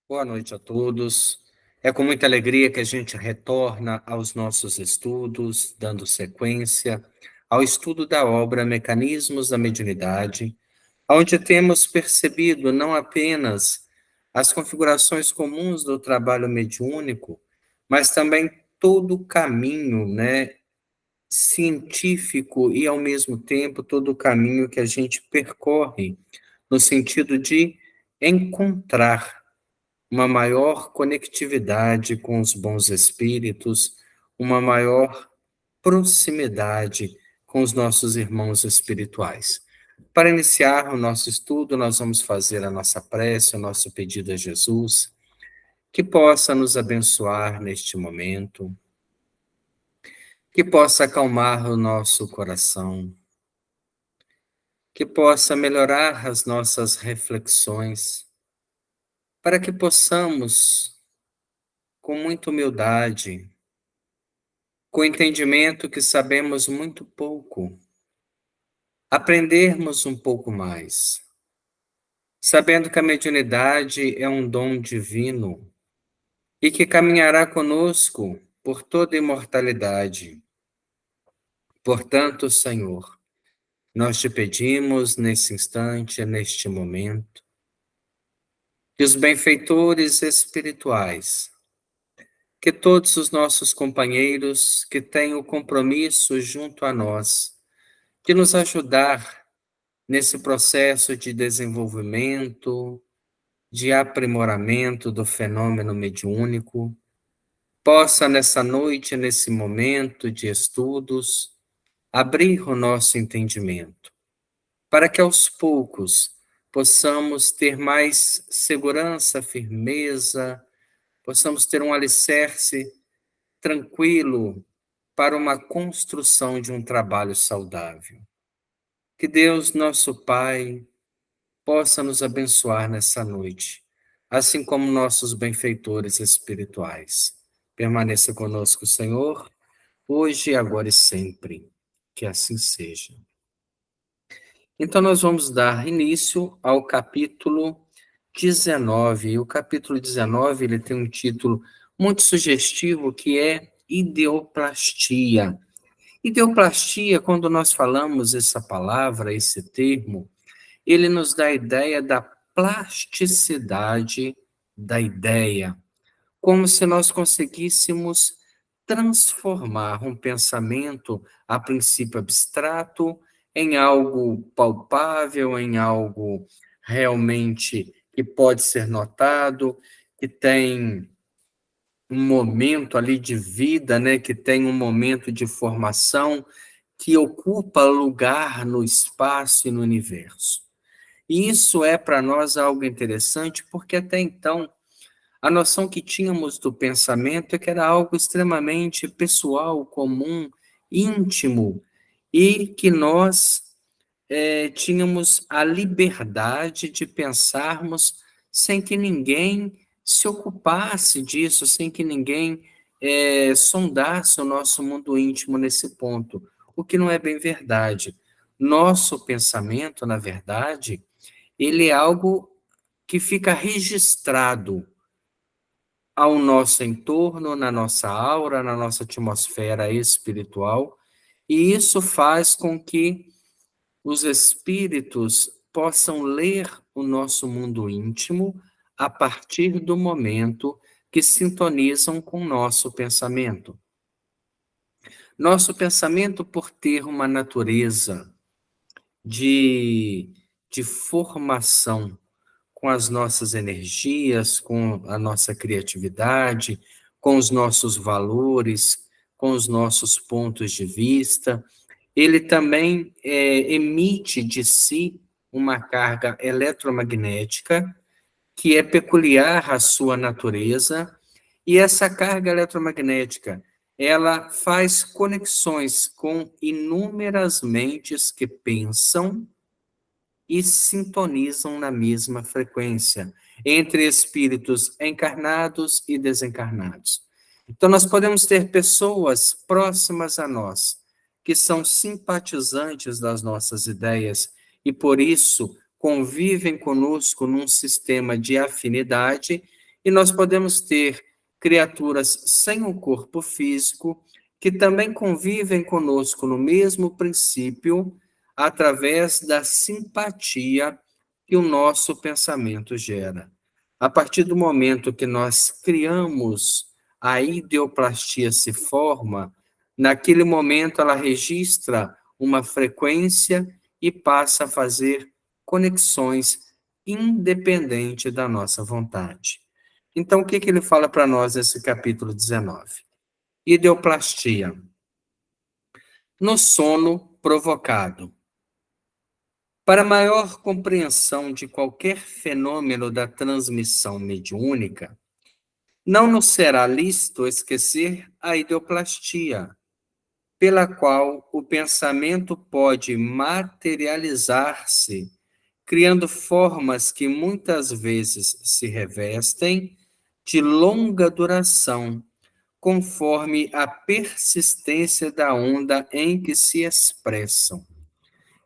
Boa noite a todos. É com muita alegria que a gente retorna aos nossos estudos, dando sequência ao estudo da obra Mecanismos da Mediunidade, onde temos percebido não apenas as configurações comuns do trabalho mediúnico, mas também todo o caminho, científico e, ao mesmo tempo, todo o caminho que a gente percorre no sentido de encontrar uma maior conectividade com os bons espíritos, uma maior proximidade com os nossos irmãos espirituais. Para iniciar o nosso estudo, nós vamos fazer a nossa prece, o nosso pedido a Jesus, que possa nos abençoar neste momento, que possa acalmar o nosso coração, que possa melhorar as nossas reflexões, para que possamos, com muita humildade, com o entendimento que sabemos muito pouco, aprendermos um pouco mais, sabendo que a mediunidade é um dom divino e que caminhará conosco por toda a imortalidade. Portanto, Senhor, nós te pedimos nesse instante, neste momento, que os benfeitores espirituais, que todos os nossos companheiros que têm o compromisso junto a nós, de nos ajudar nesse processo de desenvolvimento, de aprimoramento do fenômeno mediúnico, possa nessa noite, nesse momento de estudos, abrir o nosso entendimento, para que aos poucos possamos ter mais segurança, firmeza, possamos ter um alicerce tranquilo para uma construção de um trabalho saudável. Que Deus, nosso Pai, possa nos abençoar nessa noite, assim como nossos benfeitores espirituais. Permaneça conosco, Senhor, hoje, agora e sempre. Que assim seja. Então, nós vamos dar início ao capítulo 19. E o capítulo 19 ele tem um título muito sugestivo, que é Ideoplastia. Ideoplastia, quando nós falamos essa palavra, esse termo, ele nos dá a ideia da plasticidade da ideia, como se nós conseguíssemos transformar um pensamento, a princípio abstrato, em algo palpável, em algo realmente que pode ser notado, que tem um momento ali de vida, que tem um momento de formação, que ocupa lugar no espaço e no universo. E isso é para nós algo interessante, porque até então a noção que tínhamos do pensamento é que era algo extremamente pessoal, comum, íntimo, e que nós tínhamos a liberdade de pensarmos sem que ninguém se ocupasse disso, sem que ninguém sondasse o nosso mundo íntimo nesse ponto, o que não é bem verdade. Nosso pensamento, na verdade, ele é algo que fica registrado ao nosso entorno, na nossa aura, na nossa atmosfera espiritual, e isso faz com que os espíritos possam ler o nosso mundo íntimo a partir do momento que sintonizam com o nosso pensamento. Nosso pensamento, por ter uma natureza de, de formação com as nossas energias, com a nossa criatividade, com os nossos valores, com os nossos pontos de vista, ele também emite de si uma carga eletromagnética que é peculiar à sua natureza, e essa carga eletromagnética, ela faz conexões com inúmeras mentes que pensam e sintonizam na mesma frequência, entre espíritos encarnados e desencarnados. Então, nós podemos ter pessoas próximas a nós, que são simpatizantes das nossas ideias e, por isso, convivem conosco num sistema de afinidade, E nós podemos ter criaturas sem um corpo físico que também convivem conosco no mesmo princípio, através da simpatia que o nosso pensamento gera. A partir do momento que nós criamos, a ideoplastia se forma, naquele momento ela registra uma frequência e passa a fazer conexões independente da nossa vontade. Então, o que ele fala para nós nesse capítulo 19? Ideoplastia. No sono provocado. Para maior compreensão de qualquer fenômeno da transmissão mediúnica, não nos será lícito esquecer a ideoplastia, pela qual o pensamento pode materializar-se, criando formas que muitas vezes se revestem de longa duração, conforme a persistência da onda em que se expressam.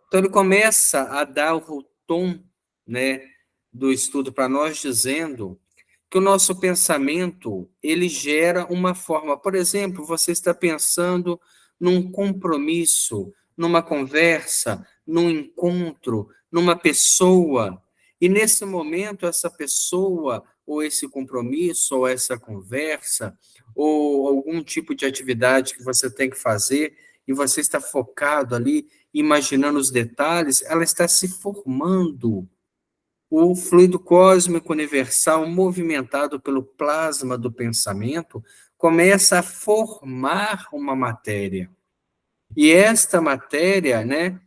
Então, ele começa a dar o tom, né, do estudo para nós, dizendo que o nosso pensamento, ele gera uma forma. Por exemplo, você está pensando num compromisso, numa conversa, num encontro, numa pessoa, e nesse momento essa pessoa, ou esse compromisso, ou essa conversa, ou algum tipo de atividade que você tem que fazer, e você está focado ali, imaginando os detalhes, ela está se formando. O fluido cósmico universal, movimentado pelo plasma do pensamento, começa a formar uma matéria. E esta matéria, né?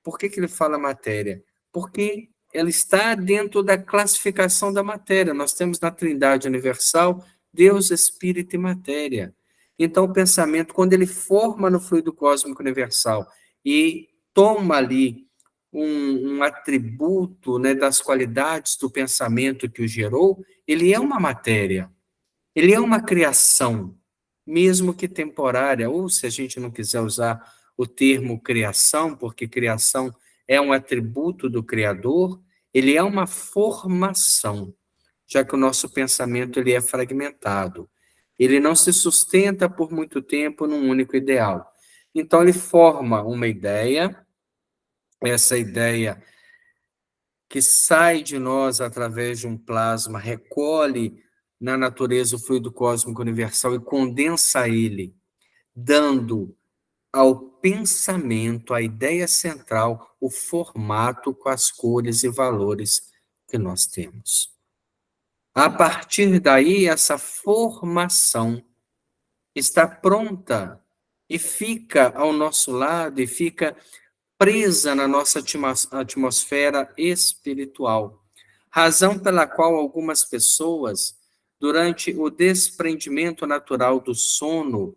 Por que ele fala matéria? Porque ela está dentro da classificação da matéria. Nós temos na Trindade Universal Deus, Espírito e matéria. Então, o pensamento, quando ele forma no fluido cósmico universal e toma ali um atributo, né, das qualidades do pensamento que o gerou, ele é uma matéria, ele é uma criação, mesmo que temporária, ou se a gente não quiser usar o termo criação, porque criação é um atributo do Criador, ele é uma formação, já que o nosso pensamento ele é fragmentado. Ele não se sustenta por muito tempo num único ideal. Então, ele forma uma ideia, essa ideia que sai de nós através de um plasma, recolhe na natureza o fluido cósmico universal e condensa ele, dando ao pensamento, à ideia central, o formato com as cores e valores que nós temos. A partir daí, essa formação está pronta e fica ao nosso lado e fica presa na nossa atmosfera espiritual. Razão pela qual algumas pessoas, durante o desprendimento natural do sono,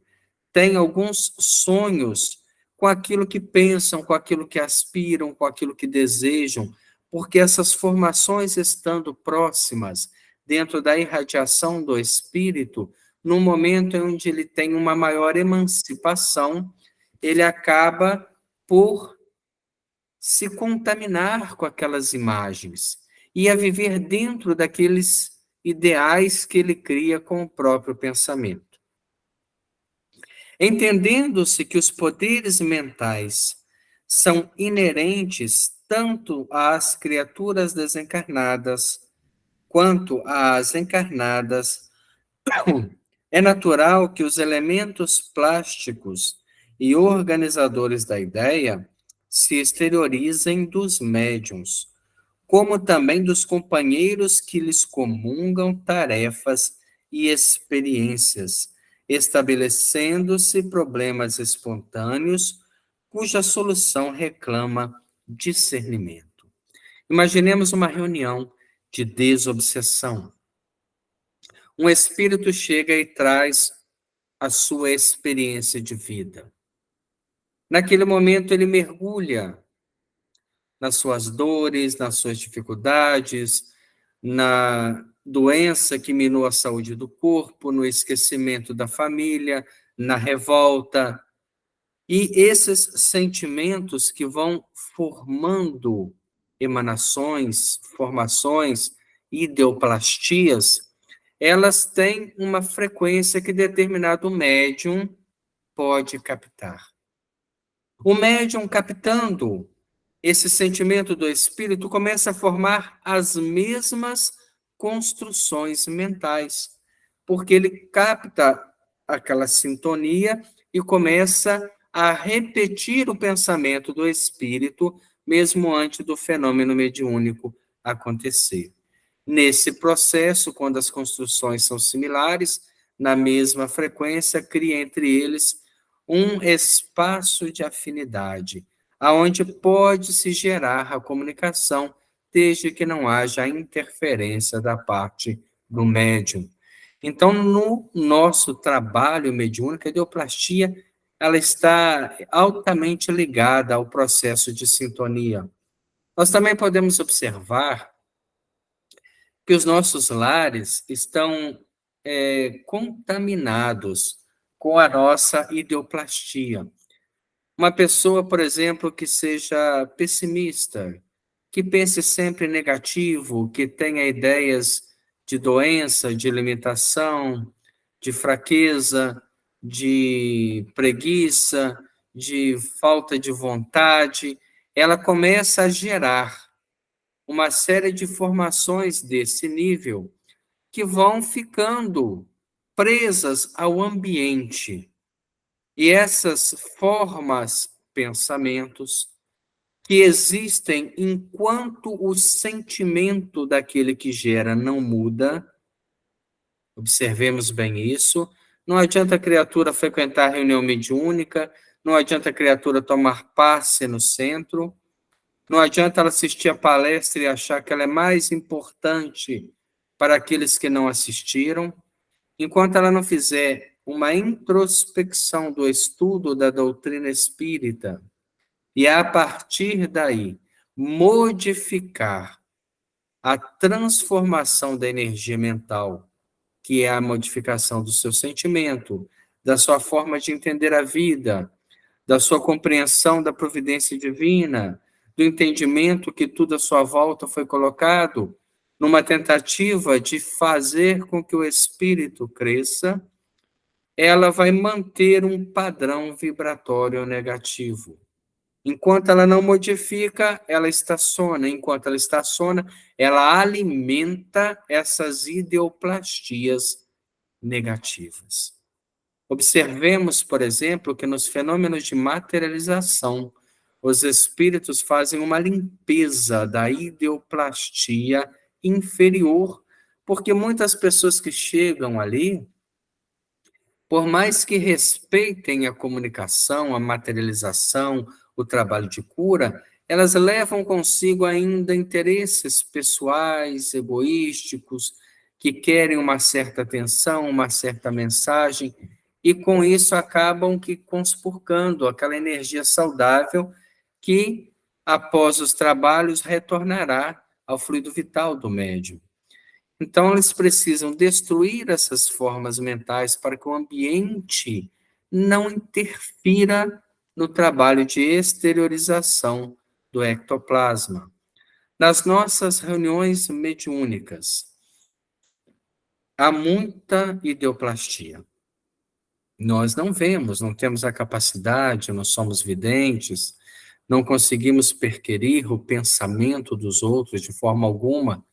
têm alguns sonhos com aquilo que pensam, com aquilo que aspiram, com aquilo que desejam, porque essas formações estando próximas, dentro da irradiação do espírito, no momento em onde ele tem uma maior emancipação, ele acaba por se contaminar com aquelas imagens e a viver dentro daqueles ideais que ele cria com o próprio pensamento. Entendendo-se que os poderes mentais são inerentes tanto às criaturas desencarnadas quanto às encarnadas, é natural que os elementos plásticos e organizadores da ideia se exteriorizem dos médiuns, como também dos companheiros que lhes comungam tarefas e experiências, estabelecendo-se problemas espontâneos cuja solução reclama discernimento. Imaginemos uma reunião de desobsessão. Um espírito chega e traz a sua experiência de vida. Naquele momento, ele mergulha nas suas dores, nas suas dificuldades, na doença que minou a saúde do corpo, no esquecimento da família, na revolta. E esses sentimentos que vão formando emanações, formações, ideoplastias, elas têm uma frequência que determinado médium pode captar. O médium captando esse sentimento do espírito começa a formar as mesmas construções mentais, porque ele capta aquela sintonia e começa a repetir o pensamento do espírito, mesmo antes do fenômeno mediúnico acontecer. Nesse processo, quando as construções são similares, na mesma frequência, cria entre eles um espaço de afinidade, aonde pode se gerar a comunicação, desde que não haja interferência da parte do médium. Então, no nosso trabalho mediúnico, a ideoplastia ela está altamente ligada ao processo de sintonia. Nós também podemos observar que os nossos lares estão contaminados com a nossa ideoplastia. Uma pessoa, por exemplo, que seja pessimista, que pense sempre negativo, que tenha ideias de doença, de limitação, de fraqueza, de preguiça, de falta de vontade, ela começa a gerar uma série de formações desse nível que vão ficando presas ao ambiente. E essas formas, pensamentos, que existem enquanto o sentimento daquele que gera não muda, observemos bem isso, não adianta a criatura frequentar reunião mediúnica, não adianta a criatura tomar passe no centro, não adianta ela assistir a palestra e achar que ela é mais importante para aqueles que não assistiram, enquanto ela não fizer uma introspecção do estudo da doutrina espírita e, a partir daí, modificar a transformação da energia mental, que é a modificação do seu sentimento, da sua forma de entender a vida, da sua compreensão da providência divina, do entendimento que tudo à sua volta foi colocado numa tentativa de fazer com que o espírito cresça, ela vai manter um padrão vibratório negativo. Enquanto ela não modifica, ela estaciona. Enquanto ela estaciona, ela alimenta essas ideoplastias negativas. Observemos, por exemplo, que nos fenômenos de materialização, os espíritos fazem uma limpeza da ideoplastia inferior, porque muitas pessoas que chegam ali, por mais que respeitem a comunicação, a materialização, o trabalho de cura, elas levam consigo ainda interesses pessoais, egoísticos, que querem uma certa atenção, uma certa mensagem, e com isso acabam que conspurcando aquela energia saudável que, após os trabalhos, retornará ao fluido vital do médium. Então, eles precisam destruir essas formas mentais para que o ambiente não interfira no trabalho de exteriorização do ectoplasma. Nas nossas reuniões mediúnicas, há muita ideoplastia. Nós não vemos, não temos a capacidade, não somos videntes, não conseguimos perquirir o pensamento dos outros de forma alguma,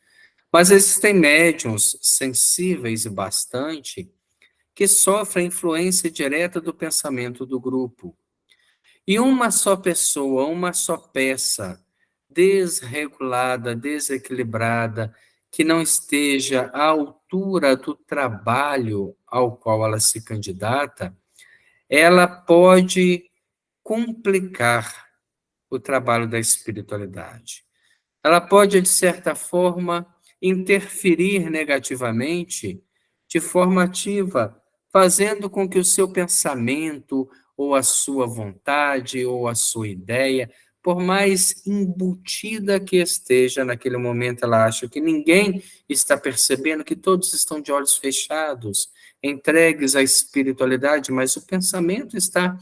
mas existem médiuns sensíveis e bastante que sofrem influência direta do pensamento do grupo. E uma só pessoa, uma só peça desregulada, desequilibrada, que não esteja à altura do trabalho ao qual ela se candidata, ela pode complicar o trabalho da espiritualidade. Ela pode, de certa forma, interferir negativamente, de forma ativa, fazendo com que o seu pensamento, ou a sua vontade, ou a sua ideia, por mais embutida que esteja naquele momento, ela acha que ninguém está percebendo, que todos estão de olhos fechados, entregues à espiritualidade, mas o pensamento está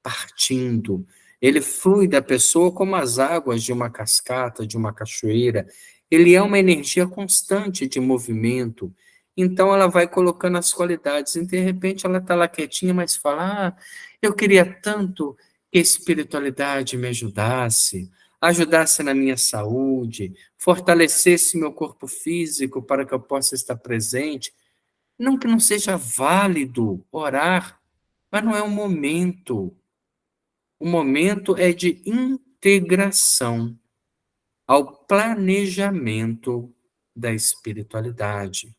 partindo. Ele flui da pessoa como as águas de uma cascata, de uma cachoeira. Ele é uma energia constante de movimento. Então ela vai colocando as qualidades, e de repente ela está lá quietinha, mas fala: eu queria tanto que a espiritualidade me ajudasse, ajudasse na minha saúde, fortalecesse meu corpo físico para que eu possa estar presente. Não que não seja válido orar, mas não é o momento. O momento é de integração ao planejamento da espiritualidade.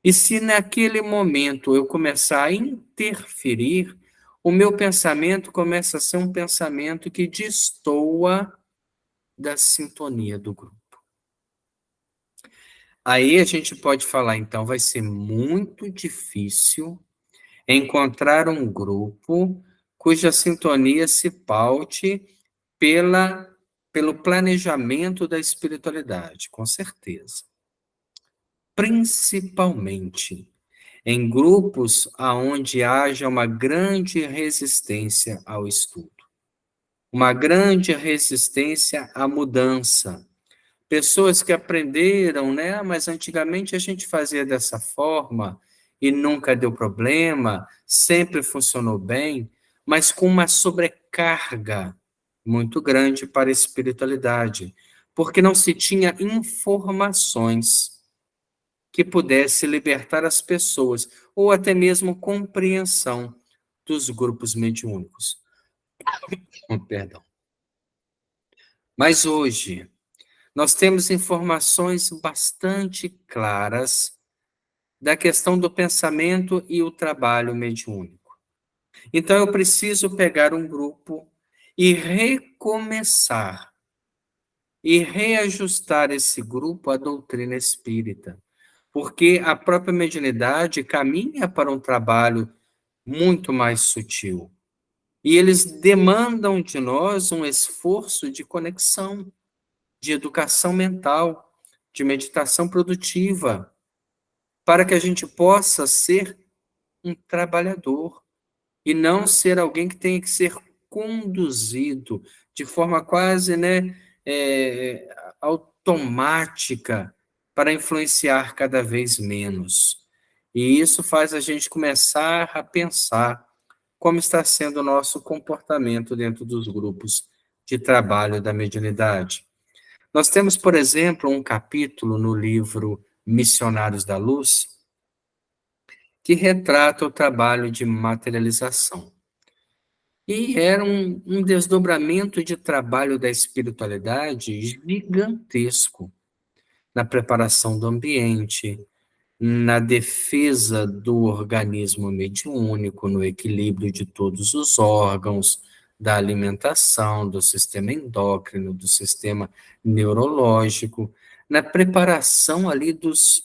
E se naquele momento eu começar a interferir, o meu pensamento começa a ser um pensamento que destoa da sintonia do grupo. Aí a gente pode falar, então, vai ser muito difícil encontrar um grupo cuja sintonia se paute pelo planejamento da espiritualidade, com certeza. Principalmente em grupos aonde haja uma grande resistência ao estudo, uma grande resistência à mudança. Pessoas que aprenderam, né? Mas antigamente a gente fazia dessa forma e nunca deu problema, sempre funcionou bem, mas com uma sobrecarga muito grande para a espiritualidade, porque não se tinha informações que pudesse libertar as pessoas, ou até mesmo compreensão dos grupos mediúnicos. Perdão. Mas hoje, nós temos informações bastante claras da questão do pensamento e o trabalho mediúnico. Então, eu preciso pegar um grupo e recomeçar e reajustar esse grupo à doutrina espírita, porque a própria mediunidade caminha para um trabalho muito mais sutil. E eles demandam de nós um esforço de conexão, de educação mental, de meditação produtiva, para que a gente possa ser um trabalhador e não ser alguém que tenha que ser conduzido de forma quase, né, automática para influenciar cada vez menos. E isso faz a gente começar a pensar como está sendo o nosso comportamento dentro dos grupos de trabalho da mediunidade. Nós temos, por exemplo, um capítulo no livro Missionários da Luz, que retrata o trabalho de materialização. E era um desdobramento de trabalho da espiritualidade gigantesco na preparação do ambiente, na defesa do organismo mediúnico, no equilíbrio de todos os órgãos, da alimentação, do sistema endócrino, do sistema neurológico, na preparação ali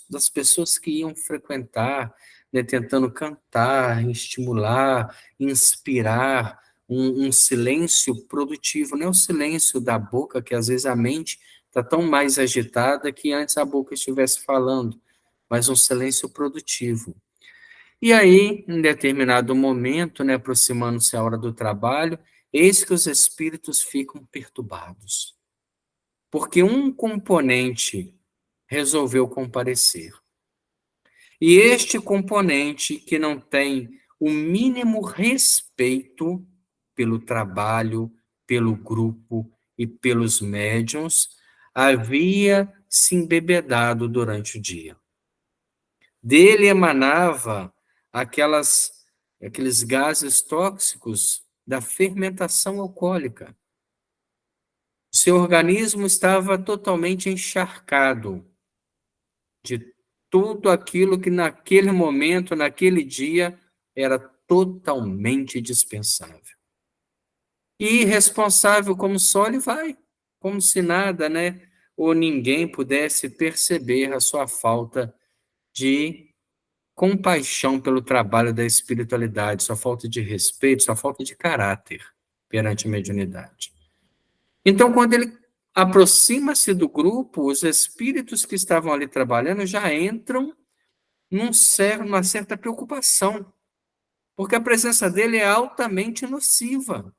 das pessoas que iam frequentar, né, tentando cantar, estimular, inspirar um silêncio produtivo, não é o silêncio da boca, que às vezes a mente está tão mais agitada que antes a boca estivesse falando, mas um silêncio produtivo. E aí, em determinado momento, né, aproximando-se a hora do trabalho, eis que os espíritos ficam perturbados, porque um componente resolveu comparecer. E este componente, que não tem o mínimo respeito pelo trabalho, pelo grupo e pelos médiuns, havia se embebedado durante o dia. Dele emanava aqueles gases tóxicos da fermentação alcoólica. Seu organismo estava totalmente encharcado de tudo aquilo que naquele momento, naquele dia, era totalmente dispensável. E irresponsável como só ele vai, como se nada, né? Ou ninguém pudesse perceber a sua falta de compaixão pelo trabalho da espiritualidade, sua falta de respeito, sua falta de caráter perante a mediunidade. Então, quando ele aproxima-se do grupo, os espíritos que estavam ali trabalhando já entram numa certa preocupação, porque a presença dele é altamente nociva.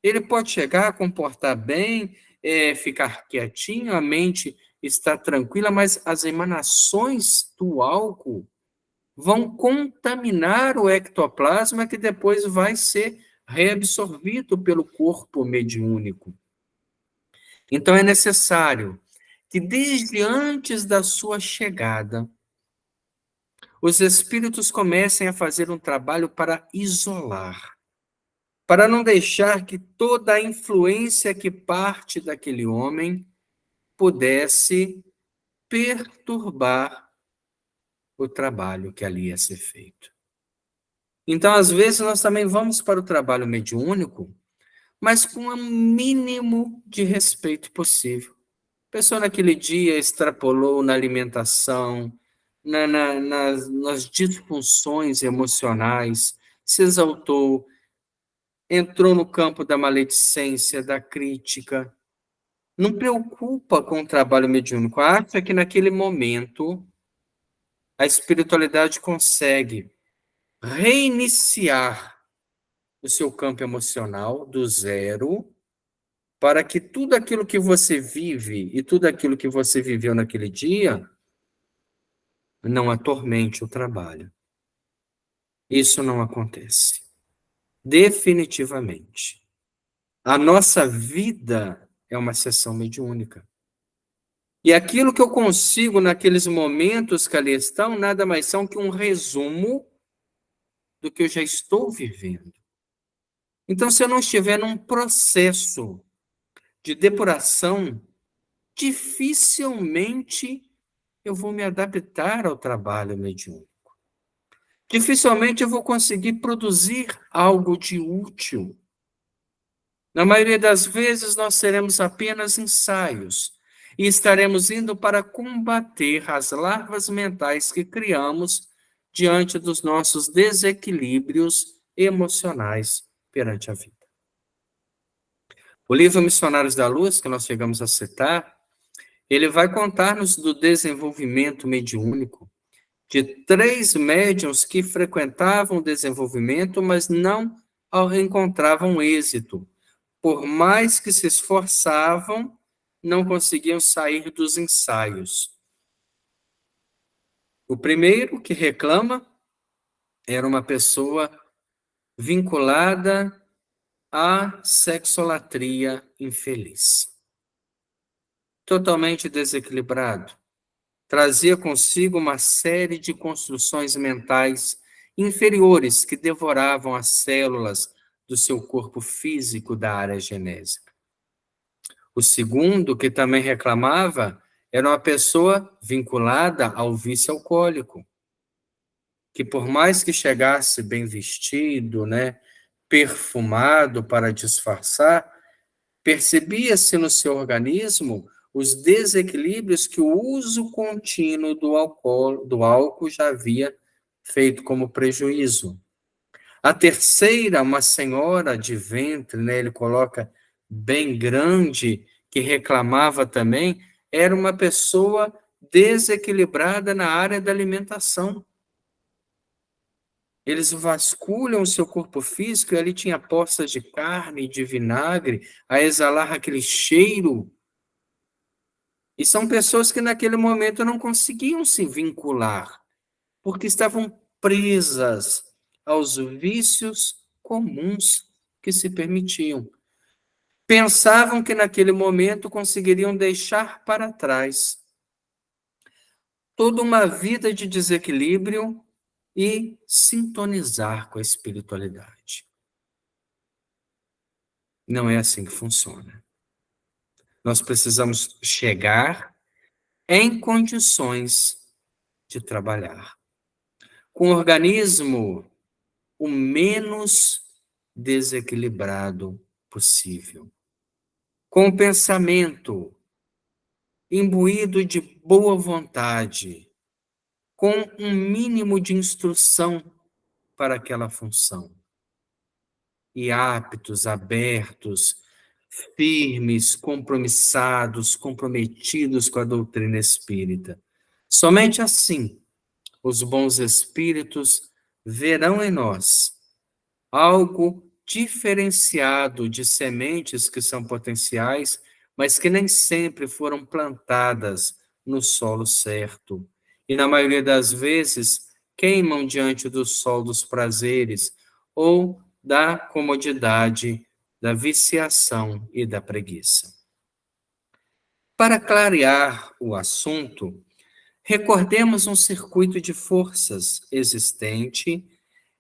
Ele pode chegar a comportar bem, ficar quietinho, a mente está tranquila, mas as emanações do álcool vão contaminar o ectoplasma que depois vai ser reabsorvido pelo corpo mediúnico. Então é necessário que desde antes da sua chegada, os espíritos comecem a fazer um trabalho para isolar, para não deixar que toda a influência que parte daquele homem pudesse perturbar o trabalho que ali ia ser feito. Então, às vezes, nós também vamos para o trabalho mediúnico, mas com o mínimo de respeito possível. A pessoa naquele dia extrapolou na alimentação, nas disfunções emocionais, se exaltou, entrou no campo da maledicência, da crítica. Não preocupa com o trabalho mediúnico. Acha que naquele momento a espiritualidade consegue reiniciar o seu campo emocional do zero, para que tudo aquilo que você vive e tudo aquilo que você viveu naquele dia não atormente o trabalho. Isso não acontece. Definitivamente. A nossa vida é uma sessão mediúnica. E aquilo que eu consigo naqueles momentos que ali estão, nada mais são que um resumo do que eu já estou vivendo. Então, se eu não estiver num processo de depuração, dificilmente eu vou me adaptar ao trabalho mediúnico. Dificilmente eu vou conseguir produzir algo de útil. Na maioria das vezes, nós seremos apenas ensaios e estaremos indo para combater as larvas mentais que criamos diante dos nossos desequilíbrios emocionais perante a vida. O livro Missionários da Luz, que nós chegamos a citar, ele vai contar-nos do desenvolvimento mediúnico de 3 médiuns que frequentavam o desenvolvimento, mas não encontravam êxito. Por mais que se esforçavam, não conseguiam sair dos ensaios. O primeiro que reclama era uma pessoa vinculada à sexolatria infeliz. Totalmente desequilibrado. Trazia consigo uma série de construções mentais inferiores que devoravam as células do seu corpo físico da área genésica. O segundo, que também reclamava, era uma pessoa vinculada ao vício alcoólico, que por mais que chegasse bem vestido, perfumado para disfarçar, percebia-se no seu organismo os desequilíbrios que o uso contínuo do álcool já havia feito como prejuízo. A terceira, uma senhora de ventre, ele coloca bem grande, que reclamava também, era uma pessoa desequilibrada na área da alimentação. Eles vasculham o seu corpo físico e ali tinha poças de carne e de vinagre a exalar aquele cheiro. E são pessoas que naquele momento não conseguiam se vincular, porque estavam presas aos vícios comuns que se permitiam. Pensavam que naquele momento conseguiriam deixar para trás toda uma vida de desequilíbrio e sintonizar com a espiritualidade. Não é assim que funciona. Nós precisamos chegar em condições de trabalhar com o organismo o menos desequilibrado possível, com o pensamento imbuído de boa vontade, com um mínimo de instrução para aquela função, e aptos, abertos, firmes, compromissados, comprometidos com a doutrina espírita. Somente assim os bons espíritos verão em nós algo diferenciado de sementes que são potenciais, mas que nem sempre foram plantadas no solo certo. E, na maioria das vezes, queimam diante do sol dos prazeres ou da comodidade, da viciação e da preguiça. Para clarear o assunto, recordemos um circuito de forças existente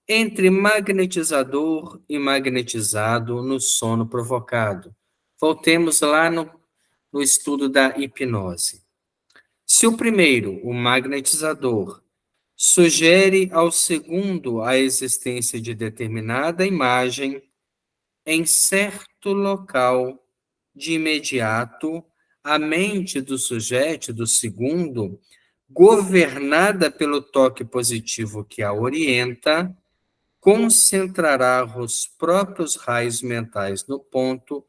entre magnetizador e magnetizado no sono provocado. Voltemos lá no estudo da hipnose. Se o primeiro, o magnetizador, sugere ao segundo a existência de determinada imagem em certo local, de imediato, a mente do sujeito, do segundo, governada pelo toque positivo que a orienta, concentrará os próprios raios mentais no ponto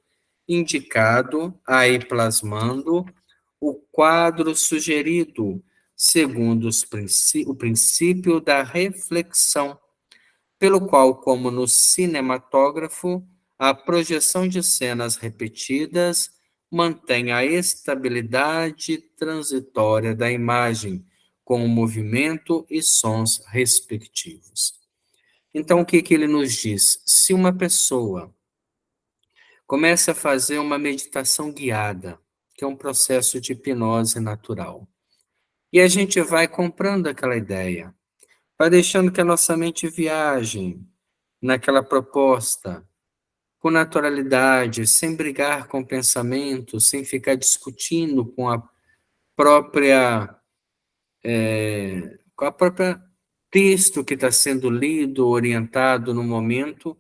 indicado, aí plasmando o quadro sugerido, segundo o princípio da reflexão, pelo qual, como no cinematógrafo, a projeção de cenas repetidas mantém a estabilidade transitória da imagem, com o movimento e sons respectivos. Então, o que que ele nos diz? Se uma pessoa começa a fazer uma meditação guiada, que é um processo de hipnose natural, e a gente vai comprando aquela ideia, vai deixando que a nossa mente viaje naquela proposta, com naturalidade, sem brigar com o pensamento, sem ficar discutindo própria, com a própria texto que está sendo lido, orientado no momento,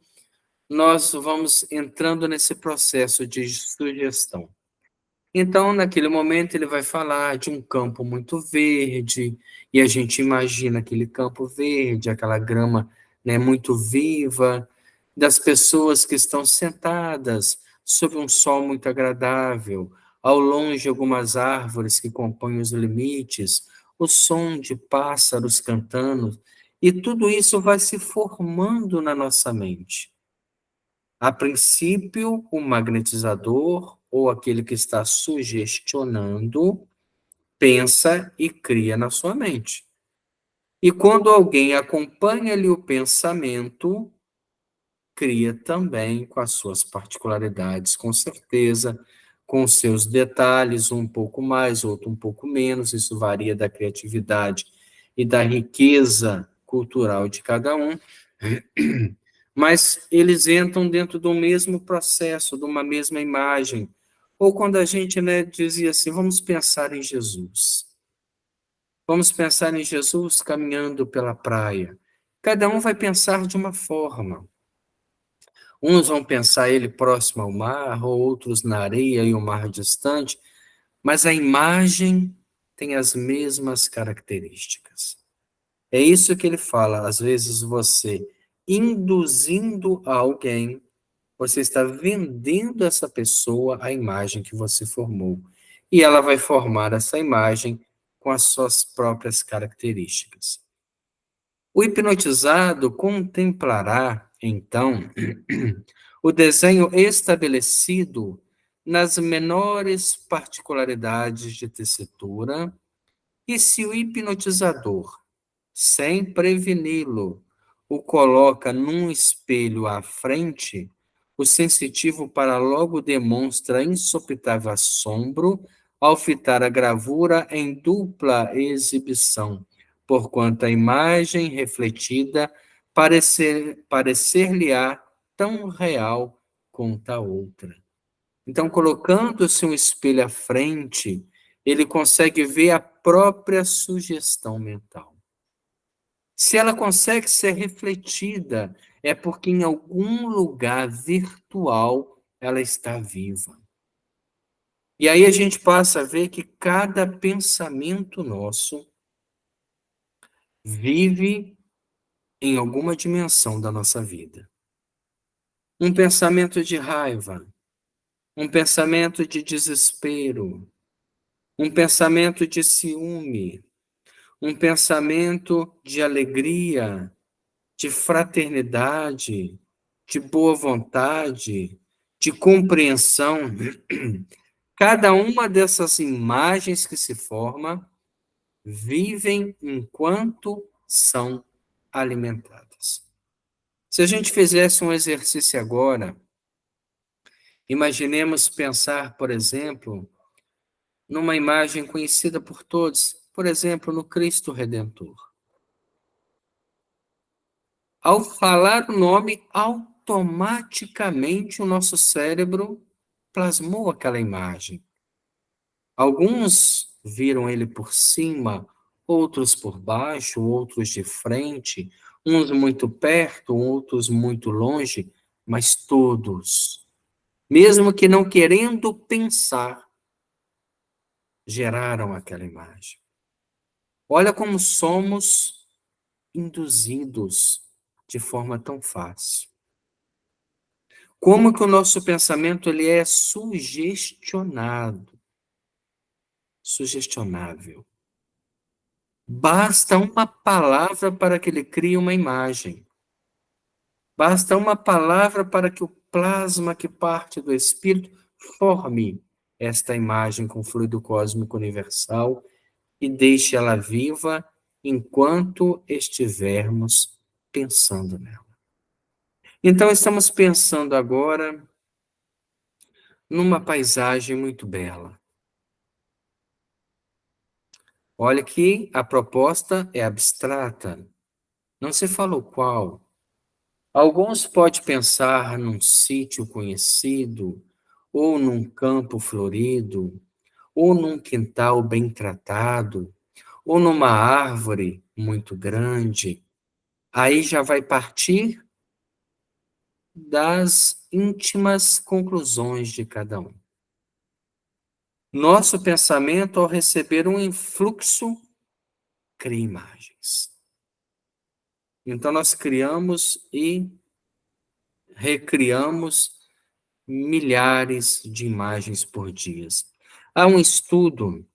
nós vamos entrando nesse processo de sugestão. Então, naquele momento, ele vai falar de um campo muito verde, e a gente imagina aquele campo verde, aquela grama, né, muito viva, das pessoas que estão sentadas sob um sol muito agradável, ao longe algumas árvores que compõem os limites, o som de pássaros cantando, e tudo isso vai se formando na nossa mente. A princípio, o magnetizador, ou aquele que está sugestionando, pensa e cria na sua mente. E quando alguém acompanha-lhe o pensamento, cria também com as suas particularidades, com certeza, com seus detalhes, um pouco mais, outro um pouco menos, isso varia da criatividade e da riqueza cultural de cada um, mas eles entram dentro do mesmo processo, de uma mesma imagem. Ou quando a gente, né, dizia assim, vamos pensar em Jesus. Vamos pensar em Jesus caminhando pela praia. Cada um vai pensar de uma forma. Uns vão pensar ele próximo ao mar, outros na areia e o mar distante, mas a imagem tem as mesmas características. É isso que ele fala, às vezes você induzindo alguém, você está vendendo essa pessoa a imagem que você formou. E ela vai formar essa imagem com as suas próprias características. O hipnotizado contemplará, então, o desenho estabelecido nas menores particularidades de tessitura, e se o hipnotizador, sem preveni-lo, o coloca num espelho à frente, o sensitivo para logo demonstra insopitável assombro ao fitar a gravura em dupla exibição, porquanto a imagem refletida parecer-lhe-á tão real quanto a outra. Então, colocando-se um espelho à frente, ele consegue ver a própria sugestão mental. Se ela consegue ser refletida, é porque em algum lugar virtual ela está viva. E aí a gente passa a ver que cada pensamento nosso vive em alguma dimensão da nossa vida. Um pensamento de raiva, um pensamento de desespero, um pensamento de ciúme, um pensamento de alegria, de fraternidade, de boa vontade, de compreensão, Cada uma dessas imagens que se forma vivem enquanto são alimentadas. Se a gente fizesse um exercício agora, imaginemos pensar, por exemplo, numa imagem conhecida por todos, por exemplo, no Cristo Redentor. Ao falar o nome, automaticamente o nosso cérebro plasmou aquela imagem. Alguns viram ele por cima, outros por baixo, outros de frente, uns muito perto, outros muito longe, mas todos, mesmo que não querendo pensar, geraram aquela imagem. Olha como somos induzidos de forma tão fácil. Como que o nosso pensamento ele é sugestionável. Basta uma palavra para que ele crie uma imagem. Basta uma palavra para que o plasma que parte do espírito forme esta imagem com fluido cósmico universal e deixe ela viva enquanto estivermos pensando nela. Então, estamos pensando agora numa paisagem muito bela. Olha que a proposta é abstrata, não se falou qual. Alguns podem pensar num sítio conhecido, ou num campo florido, ou num quintal bem tratado, ou numa árvore muito grande. Aí já vai partir das íntimas conclusões de cada um. Nosso pensamento, ao receber um influxo, cria imagens. Então, nós criamos e recriamos milhares de imagens por dia. Há um estudo,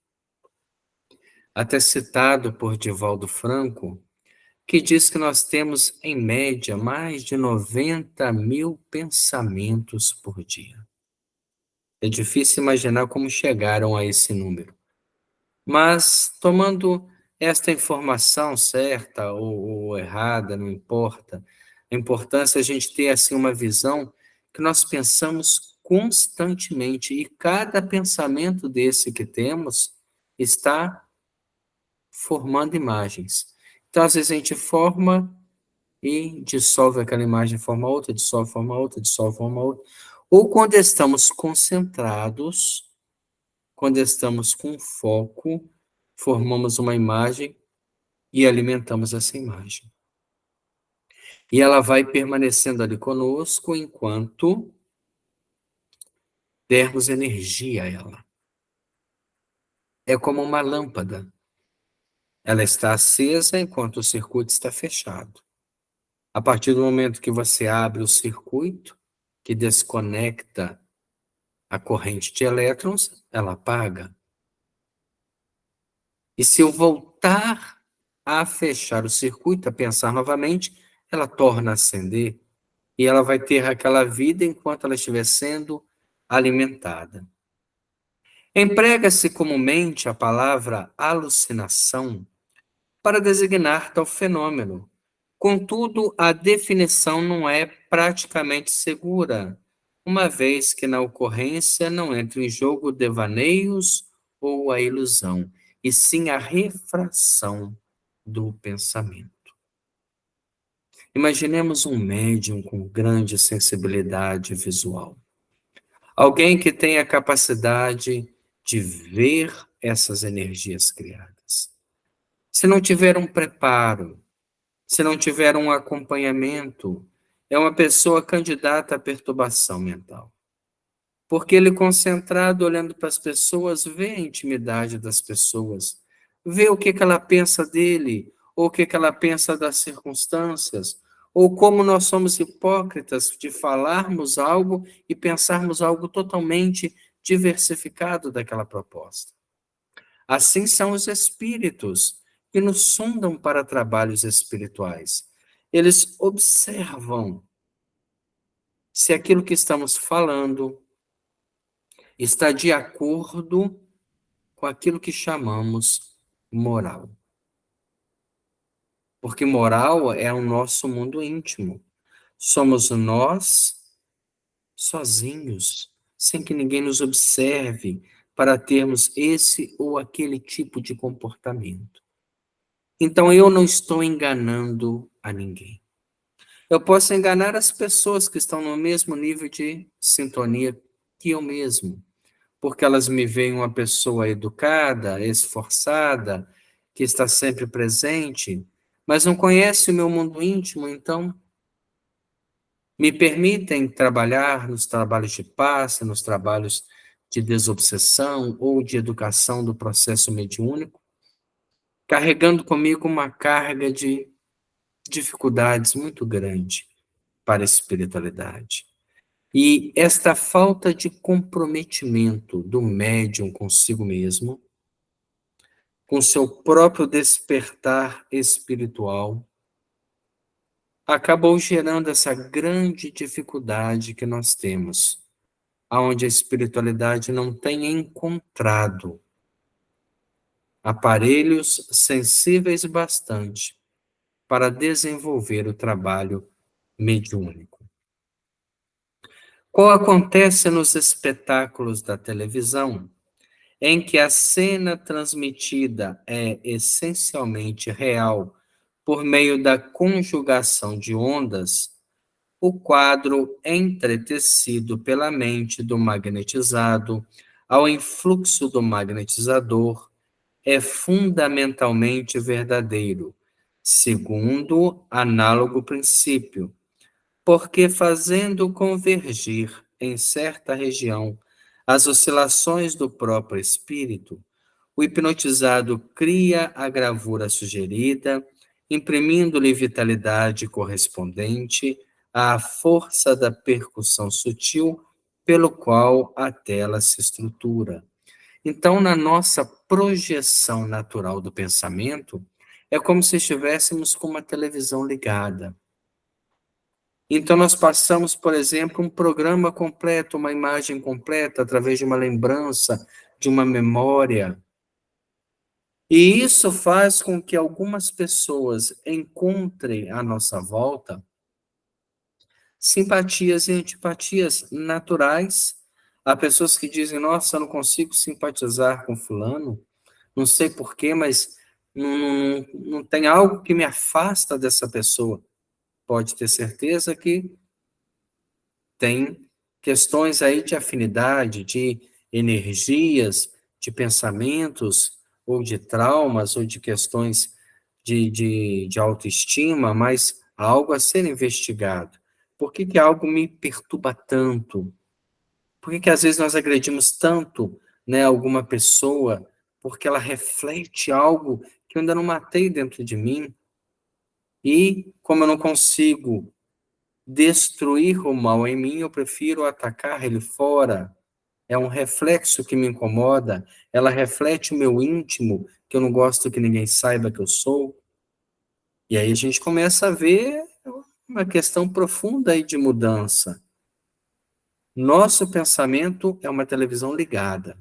até citado por Divaldo Franco, que diz que nós temos, em média, mais de 90 mil pensamentos por dia. É difícil imaginar como chegaram a esse número. Mas, tomando esta informação certa ou errada, não importa, a importância é a gente ter assim uma visão que nós pensamos constantemente e cada pensamento desse que temos está formando imagens. Então, às vezes a gente forma e dissolve aquela imagem, forma outra, dissolve, forma outra, dissolve, forma outra. Ou quando estamos concentrados, quando estamos com foco, formamos uma imagem e alimentamos essa imagem. E ela vai permanecendo ali conosco enquanto dermos energia a ela. É como uma lâmpada. Ela está acesa enquanto o circuito está fechado. A partir do momento que você abre o circuito, que desconecta a corrente de elétrons, ela apaga. E se eu voltar a fechar o circuito, a pensar novamente, ela torna a acender e ela vai ter aquela vida enquanto ela estiver sendo alimentada. Emprega-se comumente a palavra alucinação para designar tal fenômeno. Contudo, a definição não é praticamente segura, uma vez que na ocorrência não entra em jogo devaneios ou a ilusão, e sim a refração do pensamento. Imaginemos um médium com grande sensibilidade visual. Alguém que tem a capacidade de ver essas energias criadas. Se não tiver um preparo, se não tiver um acompanhamento, é uma pessoa candidata à perturbação mental. Porque ele concentrado, olhando para as pessoas, vê a intimidade das pessoas, vê o que ela pensa dele, ou o que ela pensa das circunstâncias, ou como nós somos hipócritas de falarmos algo e pensarmos algo totalmente diversificado daquela proposta. Assim são os espíritos que nos sondam para trabalhos espirituais. Eles observam se aquilo que estamos falando, está de acordo com aquilo que chamamos moral. Porque moral é o nosso mundo íntimo. Somos nós sozinhos, sem que ninguém nos observe, para termos esse ou aquele tipo de comportamento. Então eu não estou enganando a ninguém. Eu posso enganar as pessoas que estão no mesmo nível de sintonia que eu mesmo, porque elas me veem uma pessoa educada, esforçada, que está sempre presente, mas não conhece o meu mundo íntimo, então me permitem trabalhar nos trabalhos de passe, nos trabalhos de desobsessão ou de educação do processo mediúnico, carregando comigo uma carga de dificuldades muito grande para a espiritualidade. E esta falta de comprometimento do médium consigo mesmo, com seu próprio despertar espiritual, acabou gerando essa grande dificuldade que nós temos, aonde a espiritualidade não tem encontrado aparelhos sensíveis bastante para desenvolver o trabalho mediúnico. Qual acontece nos espetáculos da televisão, em que a cena transmitida é essencialmente real por meio da conjugação de ondas, o quadro é entretecido pela mente do magnetizado ao influxo do magnetizador é fundamentalmente verdadeiro, segundo análogo princípio, porque fazendo convergir em certa região as oscilações do próprio espírito, o hipnotizado cria a gravura sugerida, imprimindo-lhe vitalidade correspondente à força da percussão sutil pelo qual a tela se estrutura. Então, na nossa projeção natural do pensamento, é como se estivéssemos com uma televisão ligada. Então, nós passamos, por exemplo, um programa completo, uma imagem completa, através de uma lembrança, de uma memória. E isso faz com que algumas pessoas encontrem à nossa volta simpatias e antipatias naturais. Há pessoas que dizem: nossa, eu não consigo simpatizar com fulano, não sei porquê, mas não tem algo que me afasta dessa pessoa. Pode ter certeza que tem questões aí de afinidade, de energias, de pensamentos, ou de traumas, ou de questões de autoestima, mas algo a ser investigado. Por que que algo me perturba tanto? Por que que às vezes nós agredimos tanto, né, alguma pessoa? Porque ela reflete algo que eu ainda não matei dentro de mim. E como eu não consigo destruir o mal em mim, eu prefiro atacar ele fora. É um reflexo que me incomoda, ela reflete o meu íntimo, que eu não gosto que ninguém saiba que eu sou. E aí a gente começa a ver uma questão profunda aí de mudança. Nosso pensamento é uma televisão ligada.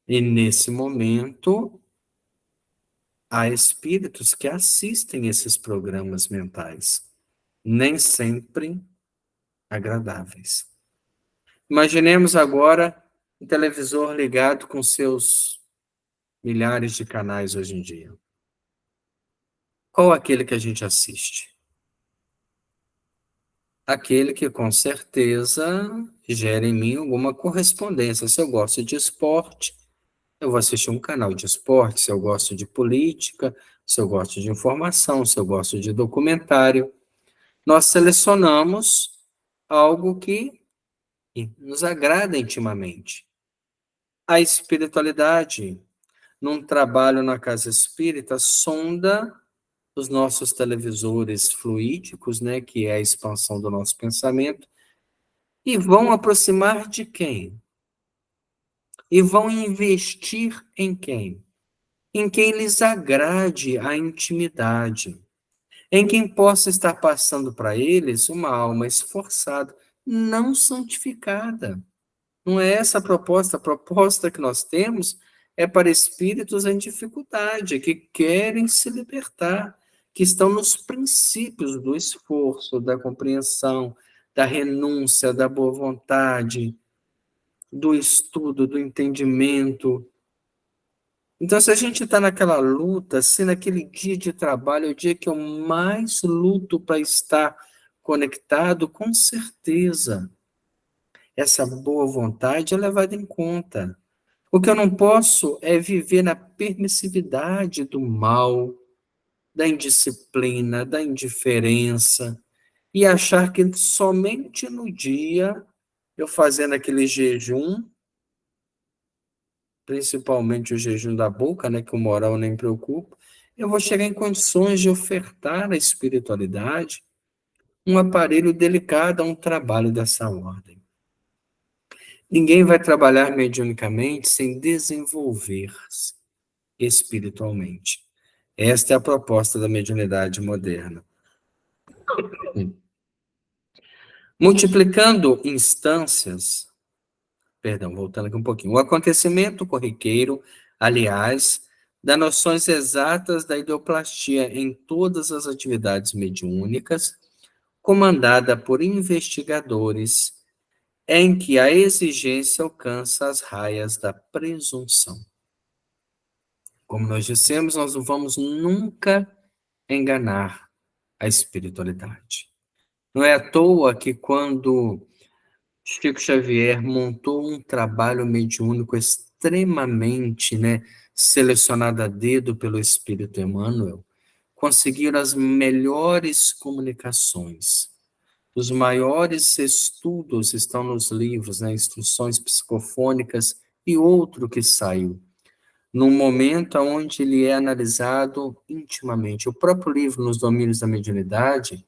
E nesse momento, há espíritos que assistem esses programas mentais, nem sempre agradáveis. Imaginemos agora um televisor ligado com seus milhares de canais hoje em dia. Qual aquele que a gente assiste? Aquele que com certeza gera em mim alguma correspondência. Se eu gosto de esporte, eu vou assistir um canal de esporte. Se eu gosto de política, se eu gosto de informação, se eu gosto de documentário, nós selecionamos algo que nos agrada intimamente. A espiritualidade, num trabalho na casa espírita, sonda os nossos televisores fluídicos, né, que é a expansão do nosso pensamento, e vão aproximar de quem? E vão investir em quem? Em quem lhes agrade a intimidade, em quem possa estar passando para eles uma alma esforçada, não santificada. Não é essa a proposta que nós temos é para espíritos em dificuldade, que querem se libertar, que estão nos princípios do esforço, da compreensão, da renúncia, da boa vontade, do estudo, do entendimento. Então, se a gente está naquela luta, se naquele dia de trabalho é o dia que eu mais luto para estar conectado, com certeza, essa boa vontade é levada em conta. O que eu não posso é viver na permissividade do mal, da indisciplina, da indiferença, e achar que somente no dia, eu fazendo aquele jejum, principalmente o jejum da boca, né, que o moral nem preocupa, eu vou chegar em condições de ofertar à espiritualidade um aparelho delicado a um trabalho dessa ordem. Ninguém vai trabalhar mediunicamente sem desenvolver-se espiritualmente. Esta é a proposta da mediunidade moderna. Multiplicando instâncias, perdão, voltando aqui um pouquinho, o acontecimento corriqueiro, aliás, das noções exatas da ideoplastia em todas as atividades mediúnicas, comandada por investigadores, em que a exigência alcança as raias da presunção. Como nós dissemos, nós não vamos nunca enganar a espiritualidade. Não é à toa que quando Chico Xavier montou um trabalho mediúnico extremamente, né, selecionado a dedo pelo Espírito Emmanuel, conseguiram as melhores comunicações. Os maiores estudos estão nos livros, né, instruções psicofônicas e outro que saiu, num momento onde ele é analisado intimamente. O próprio livro, Nos Domínios da Mediunidade,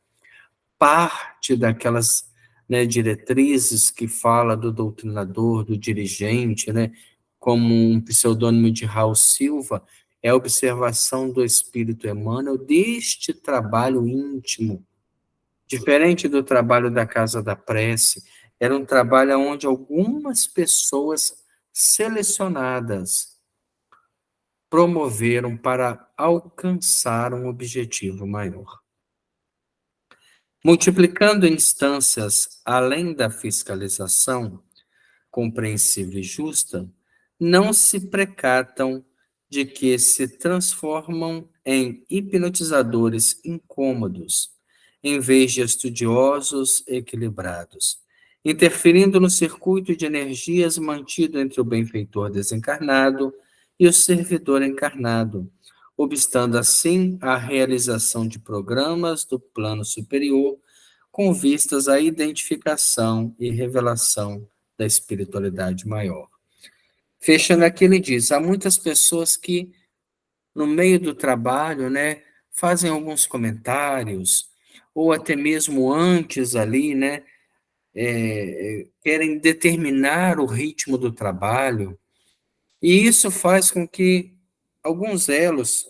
parte daquelas, né, diretrizes que fala do doutrinador, do dirigente, né, como um pseudônimo de Raul Silva, é a observação do Espírito Emmanuel deste trabalho íntimo, diferente do trabalho da Casa da Prece. Era um trabalho onde algumas pessoas selecionadas promoveram para alcançar um objetivo maior. Multiplicando instâncias além da fiscalização, compreensível e justa, não se precatam de que se transformam em hipnotizadores incômodos, em vez de estudiosos equilibrados, interferindo no circuito de energias mantido entre o benfeitor desencarnado e o servidor encarnado, obstando assim a realização de programas do plano superior com vistas à identificação e revelação da espiritualidade maior. Fechando aqui, ele diz: há muitas pessoas que, no meio do trabalho, né, fazem alguns comentários, ou até mesmo antes ali, né, querem determinar o ritmo do trabalho, e isso faz com que alguns elos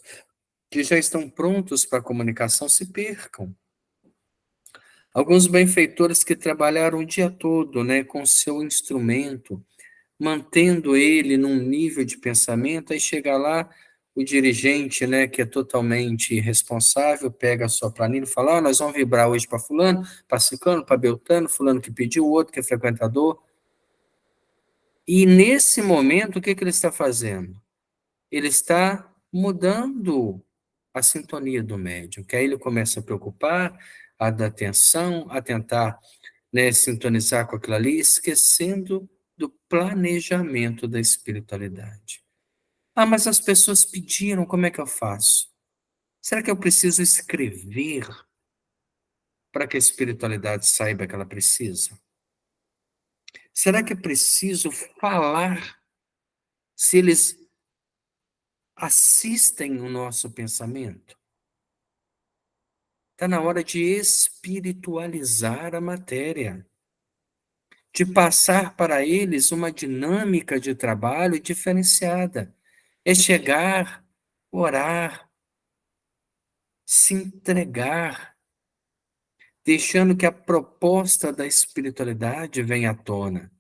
que já estão prontos para a comunicação se percam. Alguns benfeitores que trabalharam o dia todo, né, com seu instrumento, mantendo ele num nível de pensamento, aí chega lá o dirigente, né, que é totalmente irresponsável, pega a sua planilha e fala: nós vamos vibrar hoje para fulano, para ciclano, para beltano, fulano que pediu, o outro que é frequentador. E nesse momento, o que que ele está fazendo? Ele está mudando a sintonia do médium, que aí ele começa a preocupar, a dar atenção, a tentar, né, sintonizar com aquilo ali, esquecendo do planejamento da espiritualidade. Ah, mas as pessoas pediram, como é que eu faço? Será que eu preciso escrever para que a espiritualidade saiba que ela precisa? Será que é preciso falar se eles assistem o nosso pensamento? Está na hora de espiritualizar a matéria, de passar para eles uma dinâmica de trabalho diferenciada. É chegar, orar, se entregar, deixando que a proposta da espiritualidade venha à tona.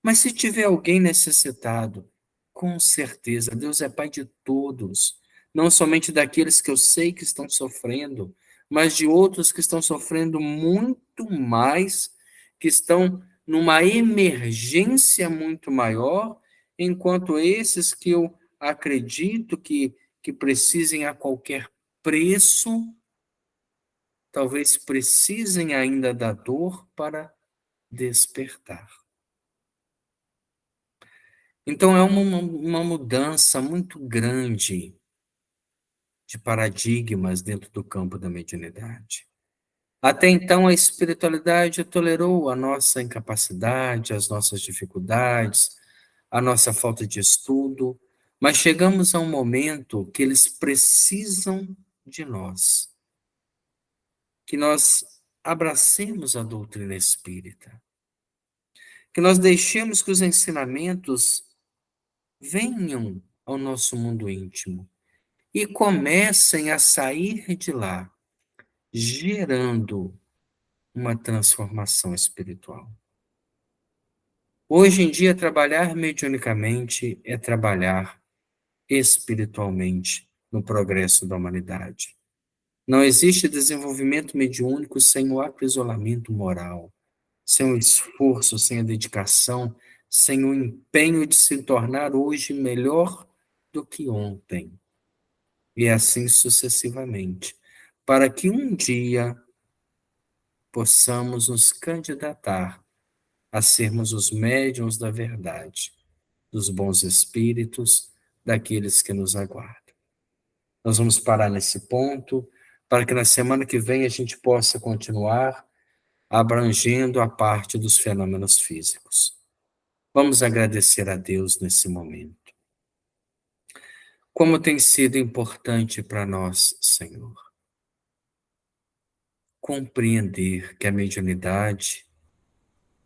Mas se tiver alguém necessitado, com certeza, Deus é Pai de todos, não somente daqueles que eu sei que estão sofrendo, mas de outros que estão sofrendo muito mais, que estão numa emergência muito maior, enquanto esses que eu acredito que precisem a qualquer preço, talvez precisem ainda da dor para despertar. Então, é uma mudança muito grande de paradigmas dentro do campo da mediunidade. Até então, a espiritualidade tolerou a nossa incapacidade, as nossas dificuldades, a nossa falta de estudo, mas chegamos a um momento que eles precisam de nós, que nós abracemos a doutrina espírita, que nós deixemos que os ensinamentos venham ao nosso mundo íntimo e comecem a sair de lá, gerando uma transformação espiritual. Hoje em dia, trabalhar mediunicamente é trabalhar espiritualmente no progresso da humanidade. Não existe desenvolvimento mediúnico sem o aprisionamento moral, sem o esforço, sem a dedicação, sem o empenho de se tornar hoje melhor do que ontem. E assim sucessivamente, para que um dia possamos nos candidatar a sermos os médiuns da verdade, dos bons espíritos, daqueles que nos aguardam. Nós vamos parar nesse ponto, para que na semana que vem a gente possa continuar abrangendo a parte dos fenômenos físicos. Vamos agradecer a Deus nesse momento. Como tem sido importante para nós, Senhor, compreender que a mediunidade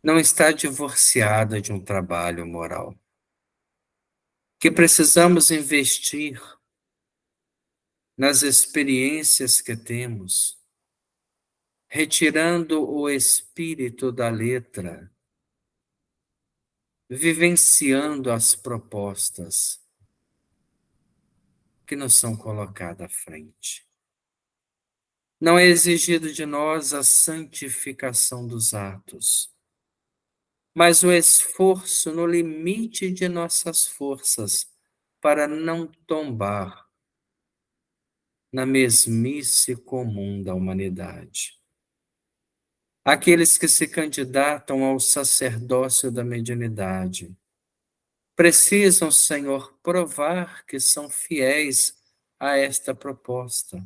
não está divorciada de um trabalho moral, que precisamos investir nas experiências que temos, retirando o espírito da letra, vivenciando as propostas que nos são colocadas à frente. Não é exigido de nós a santificação dos atos, mas o esforço no limite de nossas forças para não tombar na mesmice comum da humanidade. Aqueles que se candidatam ao sacerdócio da mediunidade precisam, Senhor, provar que são fiéis a esta proposta,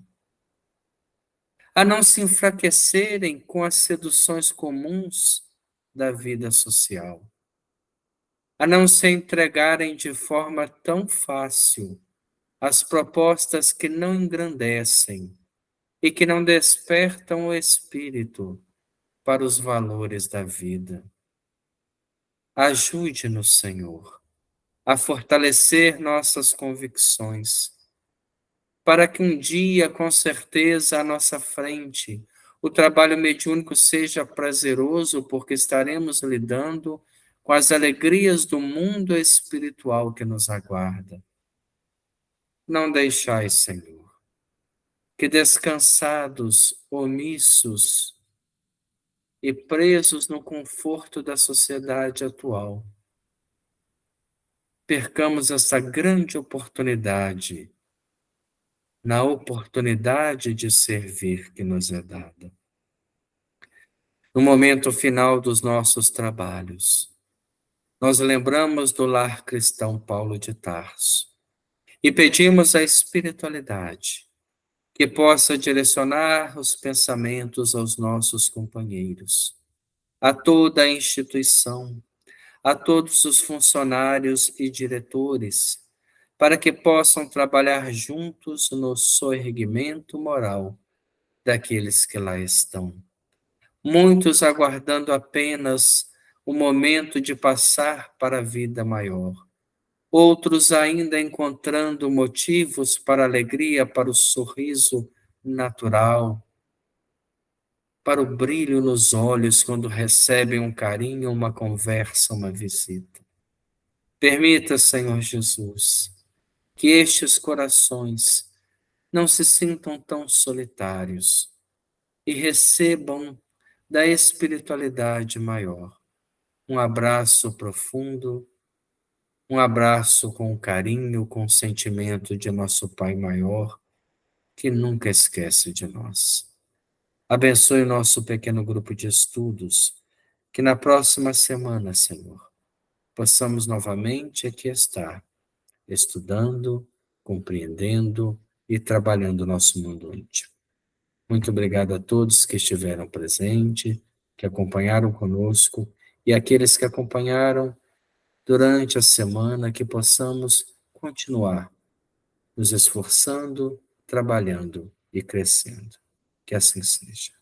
a não se enfraquecerem com as seduções comuns da vida social, a não se entregarem de forma tão fácil às propostas que não engrandecem e que não despertam o espírito para os valores da vida. Ajude-nos, Senhor, a fortalecer nossas convicções, para que um dia, com certeza, à nossa frente, o trabalho mediúnico seja prazeroso, porque estaremos lidando com as alegrias do mundo espiritual que nos aguarda. Não deixai, Senhor, que descansados, omissos e presos no conforto da sociedade atual, percamos essa grande oportunidade, na oportunidade de servir que nos é dada. No momento final dos nossos trabalhos, nós lembramos do lar cristão Paulo de Tarso e pedimos à espiritualidade que possa direcionar os pensamentos aos nossos companheiros, a toda a instituição, a todos os funcionários e diretores, para que possam trabalhar juntos no soerguimento moral daqueles que lá estão. Muitos aguardando apenas o momento de passar para a vida maior. Outros ainda encontrando motivos para a alegria, para o sorriso natural, para o brilho nos olhos quando recebem um carinho, uma conversa, uma visita. Permita, Senhor Jesus, que estes corações não se sintam tão solitários e recebam da espiritualidade maior um abraço profundo, um abraço com carinho, com sentimento de nosso Pai maior, que nunca esquece de nós. Abençoe o nosso pequeno grupo de estudos, que na próxima semana, Senhor, possamos novamente aqui estar, estudando, compreendendo e trabalhando o nosso mundo íntimo. Muito obrigado a todos que estiveram presentes, que acompanharam conosco, e aqueles que acompanharam durante a semana, que possamos continuar nos esforçando, trabalhando e crescendo. Que assim seja.